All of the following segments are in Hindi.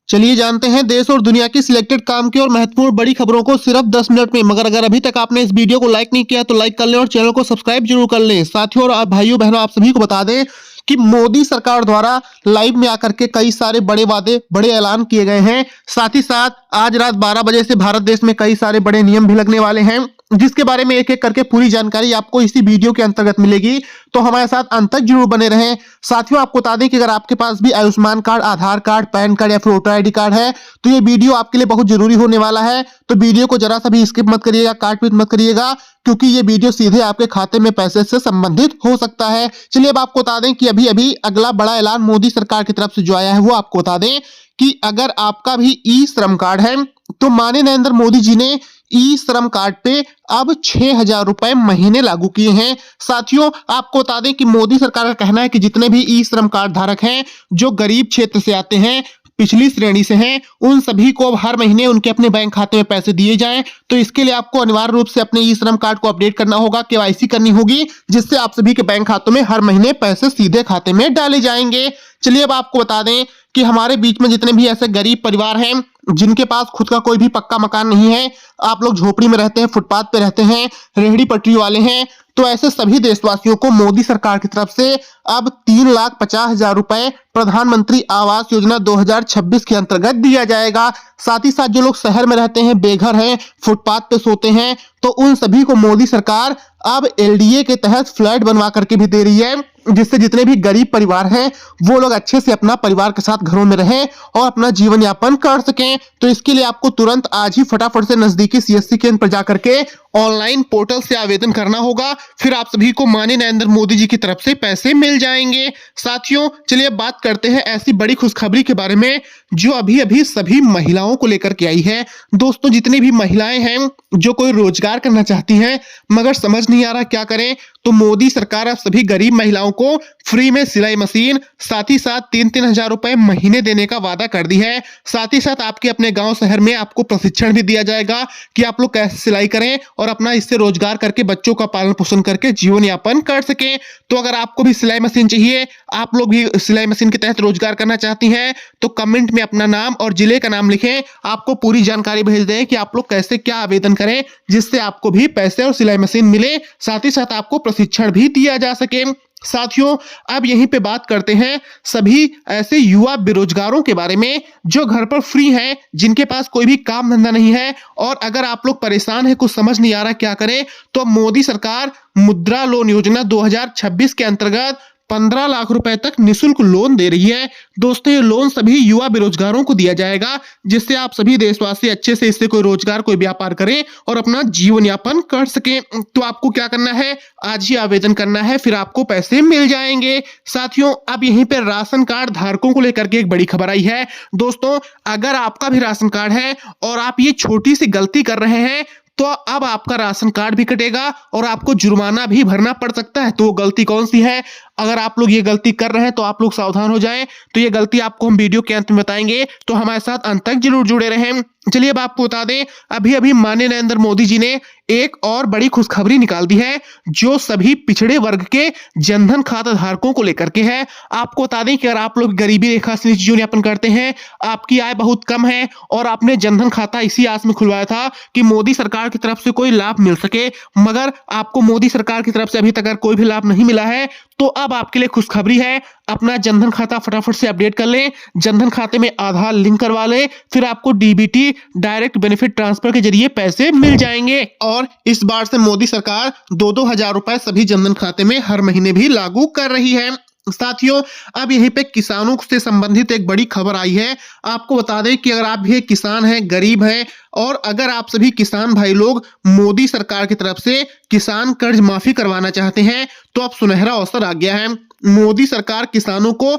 चलिए जानते हैं देश और दुनिया की सिलेक्टेड काम की और महत्वपूर्ण बड़ी खबरों को सिर्फ 10 मिनट में। मगर अगर अभी तक आपने इस वीडियो को लाइक नहीं किया तो लाइक कर लें और चैनल को सब्सक्राइब जरूर कर लें। साथियों और भाइयों बहनों, आप सभी को बता दें कि मोदी सरकार द्वारा लाइव में आकर के कई सारे बड़े वादे, बड़े ऐलान किए गए हैं। साथ ही साथ आज रात 12 बजे से भारत देश में कई सारे बड़े नियम भी लगने वाले हैं, जिसके बारे में एक एक करके पूरी जानकारी आपको इसी वीडियो के अंतर्गत मिलेगी। तो हमारे साथ अंत तक जरूर बने रहें। साथियों, आपको बता दें कि अगर आपके पास भी आयुष्मान कार्ड, आधार कार्ड, पैन कार्ड या फिर वोटर आईडी कार्ड है तो ये वीडियो आपके लिए बहुत जरूरी होने वाला है। तो वीडियो को जरा सा भी स्किप मत करिएगा, काट पीट मत करिएगा, क्योंकि ये वीडियो सीधे आपके खाते में पैसे से संबंधित हो सकता है। चलिए अब आपको बता दें कि अभी अभी अगला बड़ा ऐलान मोदी सरकार की तरफ से जो आया है वो आपको बता दें कि अगर आपका भी ई श्रम कार्ड है तो माननीय नरेंद्र मोदी जी ने ई श्रम कार्ड पे अब 6,000 रुपए महीने लागू किए हैं। साथियों, आपको बता दें कि मोदी सरकार का कहना है कि जितने भी ई श्रम कार्ड धारक हैं जो गरीब क्षेत्र से आते हैं, पिछली श्रेणी से हैं, उन सभी को अब हर महीने उनके अपने बैंक खाते में पैसे दिए जाएं। तो इसके लिए आपको अनिवार्य रूप से अपने ई श्रम कार्ड को अपडेट करना होगा, केवाईसी करनी होगी, जिससे आप सभी के बैंक खातों में हर महीने पैसे सीधे खाते में डाले जाएंगे। चलिए अब आपको बता दें कि हमारे बीच में जितने भी ऐसे गरीब परिवार हैं जिनके पास खुद का कोई भी पक्का मकान नहीं है, आप लोग झोपड़ी में रहते हैं, फुटपाथ पे रहते हैं, रेहड़ी पटरी वाले हैं, तो ऐसे सभी देशवासियों को मोदी सरकार की तरफ से अब 3,50,000 रुपए प्रधानमंत्री आवास योजना 2026 के अंतर्गत दिया जाएगा। साथ ही साथ जो लोग शहर में रहते हैं, बेघर हैं, फुटपाथ पे सोते हैं, तो उन सभी को मोदी सरकार अब एलडीए के तहत फ्लैट बनवा करके भी दे रही है, जिससे जितने भी गरीब परिवार हैं वो लोग अच्छे से अपना परिवार के साथ घरों में रहें और अपना जीवन यापन कर सकें। तो इसके लिए आपको तुरंत आज ही फटाफट से नजदीकी सीएससी केंद्र पर जाकर के ऑनलाइन पोर्टल से आवेदन करना होगा, फिर आप सभी को माननीय नरेंद्र मोदी जी की तरफ से पैसे मिल जाएंगे। साथियों, चलिए बात करते हैं ऐसी बड़ी खुशखबरी के बारे में जो अभी अभी सभी महिलाओं को लेकर के आई है। दोस्तों, जितनी भी महिलाएं हैं जो कोई रोजगार करना चाहती हैं मगर समझ नहीं आ रहा क्या करें, तो मोदी सरकार अब सभी गरीब महिलाओं को फ्री में सिलाई मशीन, साथ ही साथ 3-3 हजार रुपए महीने देने का वादा कर दी है। साथ ही साथ आपके अपने गांव शहर में आपको प्रशिक्षण भी दिया जाएगा कि आप लोग कैसे सिलाई करें और अपना इससे रोजगार करके बच्चों का पालन पोषण करके जीवन यापन कर सकें। तो अगर आपको भी सिलाई मशीन चाहिए, आप लोग भी सिलाई मशीन के तहत रोजगार करना चाहती हैं, तो कमेंट में अपना नाम और जिले का नाम लिखें, आपको पूरी जानकारी भेज दें कि आप लोग कैसे क्या आवेदन करें जिससे आपको भी पैसे और सिलाई मशीन मिले, साथ ही साथ आपको प्रशिक्षण भी दिया जा सके। साथियों, अब यहीं पे बात करते हैं सभी ऐसे युवा बेरोजगारों के बारे में जो घर पर फ्री हैं, जिनके पास कोई भी काम धंधा नहीं है, और अगर आप लोग परेशान हैं, कुछ समझ नहीं आ रहा क्या करें, तो अब मोदी सरकार मुद्रा लोन योजना 2026 के अंतर्गत 15 लाख रुपए तक निःशुल्क लोन दे रही है। दोस्तों, ये लोन सभी युवा बेरोजगारों को दिया जाएगा, जिससे आप सभी देशवासी अच्छे से इससे कोई रोजगार, कोई व्यापार करें और अपना जीवन यापन कर सकें। तो आपको क्या करना है, आज ही आवेदन करना है, फिर आपको पैसे मिल जाएंगे। साथियों, अब यहीं पे राशन कार्ड धारकों को लेकर के एक बड़ी खबर आई है। दोस्तों, अगर आपका भी राशन कार्ड है और आप ये छोटी सी गलती कर रहे हैं तो अब आपका राशन कार्ड भी कटेगा और आपको जुर्माना भी भरना पड़ सकता है। तो वो गलती कौन सी है? अगर आप लोग ये गलती कर रहे हैं तो आप लोग सावधान हो जाएं। तो ये गलती आपको हम वीडियो के अंत में बताएंगे, तो हमारे साथ अंत तक जरूर जुड़े रहें। चलिए अब आपको बता दें, अभी अभी माननीय नरेंद्र मोदी जी ने एक और बड़ी खुशखबरी निकाल दी है जो सभी पिछड़े वर्ग के जनधन खाता धारकों को लेकर के है। आपको बता दें कि अगर आप लोग गरीबी रेखा से नीचे जीवन यापन करते हैं, आपकी आय बहुत कम है और आपने जनधन खाता इसी आस में खुलवाया था कि मोदी सरकार की तरफ से कोई लाभ मिल सके, मगर आपको मोदी सरकार की तरफ से अभी तक अगर कोई भी लाभ नहीं मिला है, तो अब आपके लिए खुशखबरी है। अपना जनधन खाता फटाफट से अपडेट कर लें, जनधन खाते में आधार लिंक करवा लें, फिर आपको डीबीटी डायरेक्ट बेनिफिट ट्रांसफर के जरिए पैसे मिल जाएंगे। और इस बार से मोदी सरकार 2-2 हजार रुपए सभी जनधन खाते में हर महीने भी लागू कर रही है। साथियों, अब यहीं पे किसानों से संबंधित एक बड़ी खबर आई है। आपको बता दें कि अगर आप भी एक किसान हैं, गरीब हैं, और अगर आप सभी किसान भाई लोग मोदी सरकार की तरफ से किसान कर्ज माफी करवाना चाहते हैं, तो अब सुनहरा अवसर आ गया है। मोदी सरकार किसानों को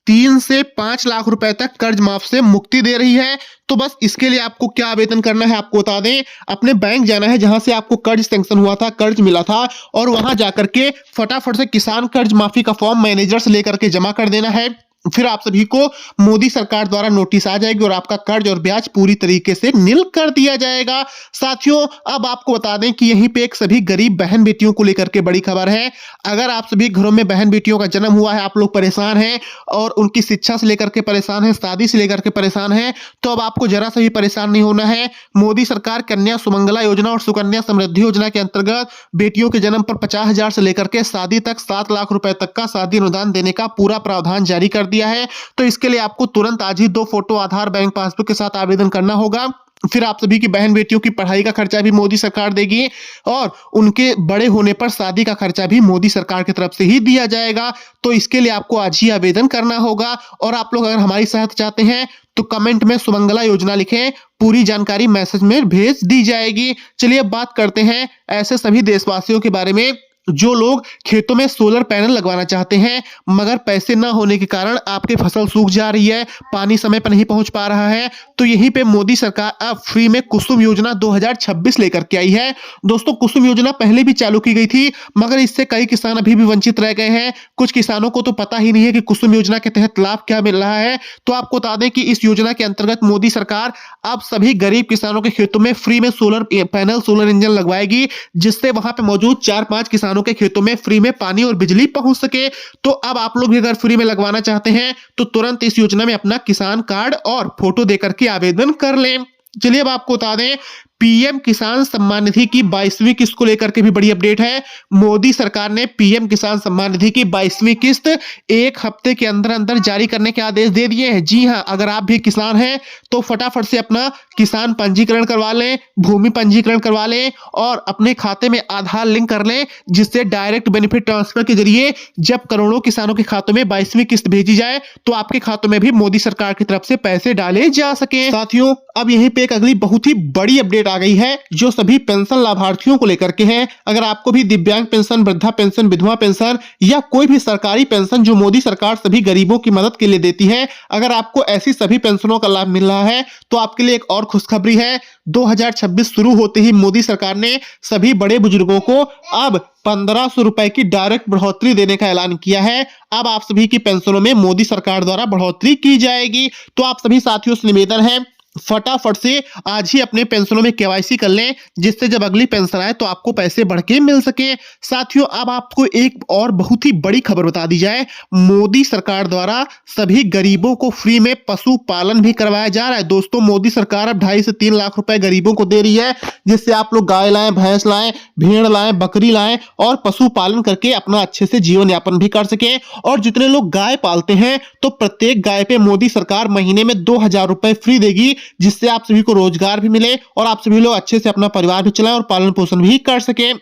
3 से 5 लाख रुपए तक कर्ज माफ से मुक्ति दे रही है। तो बस इसके लिए आपको क्या आवेदन करना है, आपको बता दें, अपने बैंक जाना है जहां से आपको कर्ज सैंक्शन हुआ था, कर्ज मिला था, और वहां जाकर के फटाफट से किसान कर्ज माफी का फॉर्म मैनेजर से लेकर के जमा कर देना है। फिर आप सभी को मोदी सरकार द्वारा नोटिस आ जाएगी और आपका कर्ज और ब्याज पूरी तरीके से निल कर दिया जाएगा। साथियों, अब आपको बता दें कि यहीं पे एक सभी गरीब बहन बेटियों को लेकर के बड़ी खबर है। अगर आप सभी घरों में बहन बेटियों का जन्म हुआ है, आप लोग परेशान हैं और उनकी शिक्षा से लेकर के परेशान हैं, शादी से लेकर के परेशान हैं, तो अब आपको जरा सा भी परेशान नहीं होना है। मोदी सरकार कन्या सुमंगला योजना और सुकन्या समृद्धि योजना के अंतर्गत बेटियों के जन्म पर 50,000 से लेकर के शादी तक 7 लाख रुपए तक का शादी अनुदान देने का पूरा प्रावधान जारी कर दिया है। तो इसके लिए आपको तुरंत आज ही 2 फोटो, आधार, बैंक पासबुक के साथ आवेदन करना होगा। फिर आप सभी की बहन बेटियों की पढ़ाई का खर्चा भी मोदी सरकार देगी और उनके बड़े होने पर शादी का खर्चा भी मोदी सरकार की तरफ से ही दिया जाएगा। तो इसके लिए आपको आज ही आवेदन करना होगा। और आप लोग अगर हमारी सहायता चाहते हैं तो कमेंट में सुमंगला योजना लिखें, पूरी जानकारी मैसेज में भेज दी जाएगी। चलिए अब बात करते हैं ऐसे सभी देशवासियों के बारे में जो लोग खेतों में सोलर पैनल लगवाना चाहते हैं, मगर पैसे न होने के कारण आपकी फसल सूख जा रही है, पानी समय पर नहीं पहुंच पा रहा है। तो यहीं पे मोदी सरकार अब फ्री में कुसुम योजना 2026 लेकर के आई है। दोस्तों, कुसुम योजना पहले भी चालू की गई थी, मगर इससे कई किसान अभी भी वंचित रह गए हैं। कुछ किसानों को तो पता ही नहीं है कि कुसुम योजना के तहत लाभ क्या मिल रहा है। तो आपको बता दें कि इस योजना के अंतर्गत मोदी सरकार अब सभी गरीब किसानों के खेतों में फ्री में सोलर पैनल, सोलर इंजन लगवाएगी, जिससे वहां पे मौजूद 4-5 किसानों के खेतों में फ्री में पानी और बिजली पहुंच सके। तो अब आप लोग भी अगर फ्री में लगवाना चाहते हैं तो तुरंत इस योजना में अपना किसान कार्ड और फोटो देकर के आवेदन कर लें। चलिए अब आपको बता दें, पीएम किसान सम्मान निधि की 22वीं किस्त को लेकर के भी बड़ी अपडेट है। मोदी सरकार ने पीएम किसान सम्मान निधि की 22वीं किस्त 1 हफ्ते के अंदर अंदर जारी करने के आदेश दे दिए हैं। जी हां, अगर आप भी किसान हैं तो फटाफट से अपना किसान पंजीकरण करवा लें, भूमि पंजीकरण करवा लें और अपने खाते में आधार लिंक कर लें, जिससे डायरेक्ट बेनिफिट ट्रांसफर के जरिए जब करोड़ों किसानों के खातों में 22वीं किस्त भेजी जाए तो आपके खातों में भी मोदी सरकार की तरफ से पैसे डाले जा सके। साथियों, अब यहीं पे एक अगली बहुत ही बड़ी अपडेट आ गई है जो सभी पेंशन लाभार्थियों को लेकर के है। अगर आपको भी दिव्यांग पेंशन, वृद्धा पेंशन, विधवा पेंशन या कोई भी सरकारी पेंशन जो मोदी सरकार सभी गरीबों की मदद के लिए देती है, अगर आपको ऐसी सभी पेंशनों का लाभ मिल रहा है तो आपके लिए एक और खुशखबरी है। 2026 शुरू होते ही मोदी सरकार ने सभी बड़े बुजुर्गों को अब 1500 रुपए की डायरेक्ट बढ़ोतरी देने का ऐलान किया है। अब आप सभी की पेंशनों में मोदी सरकार द्वारा बढ़ोतरी की जाएगी। तो आप सभी साथियों से निवेदन है, फटाफट से आज ही अपने पेंशनों में केवाईसी कर लें, जिससे जब अगली पेंशन आए तो आपको पैसे बढ़ के मिल सके। साथियों, अब आपको एक और बहुत ही बड़ी खबर बता दी जाए। मोदी सरकार द्वारा सभी गरीबों को फ्री में पशु पालन भी करवाया जा रहा है। दोस्तों, मोदी सरकार अब 2.5 से 3 लाख रुपए गरीबों को दे रही है, जिससे आप लोग गाय लाएं, भैंस लाएं, भेड़ लाएं, बकरी लाएं और पशु पालन करके अपना अच्छे से जीवन यापन भी कर सके। और जितने लोग गाय पालते हैं तो प्रत्येक गाय पे मोदी सरकार महीने में 2,000 रुपए फ्री देगी, जिससे आप सभी को रोजगार भी मिले और आप सभी लोग अच्छे से अपना परिवार भी चलाएं और पालन पोषण भी कर सकें।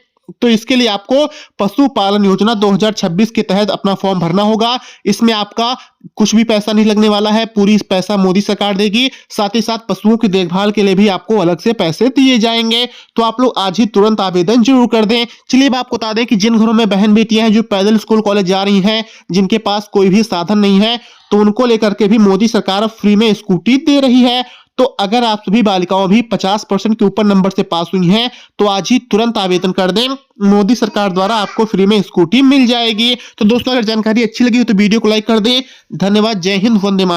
तो इसके लिए आपको पशु पालन योजना 2026 के तहत अपना फॉर्म भरना होगा। इसमें आपका कुछ भी पैसा नहीं लगने वाला है, पूरी पैसा मोदी सरकार देगी। साथ ही साथ पशुओं की देखभाल के लिए भी आपको अलग से पैसे दिए जाएंगे। तो आप लोग आज ही तुरंत आवेदन जरूर कर दें। चलिए अब आपको बता दें कि जिन घरों में बहन बेटियां हैं जो पैदल स्कूल कॉलेज जा रही हैं, जिनके पास कोई भी साधन नहीं है, तो उनको लेकर के भी मोदी सरकार फ्री में स्कूटी दे रही है। तो अगर आप सभी बालिकाओं भी 50% के ऊपर नंबर से पास हुई हैं तो आज ही तुरंत आवेदन कर दें, मोदी सरकार द्वारा आपको फ्री में स्कूटी मिल जाएगी। तो दोस्तों, अगर जानकारी अच्छी लगी हो तो वीडियो को लाइक कर दें। धन्यवाद। जय हिंद, वंदे मातरम।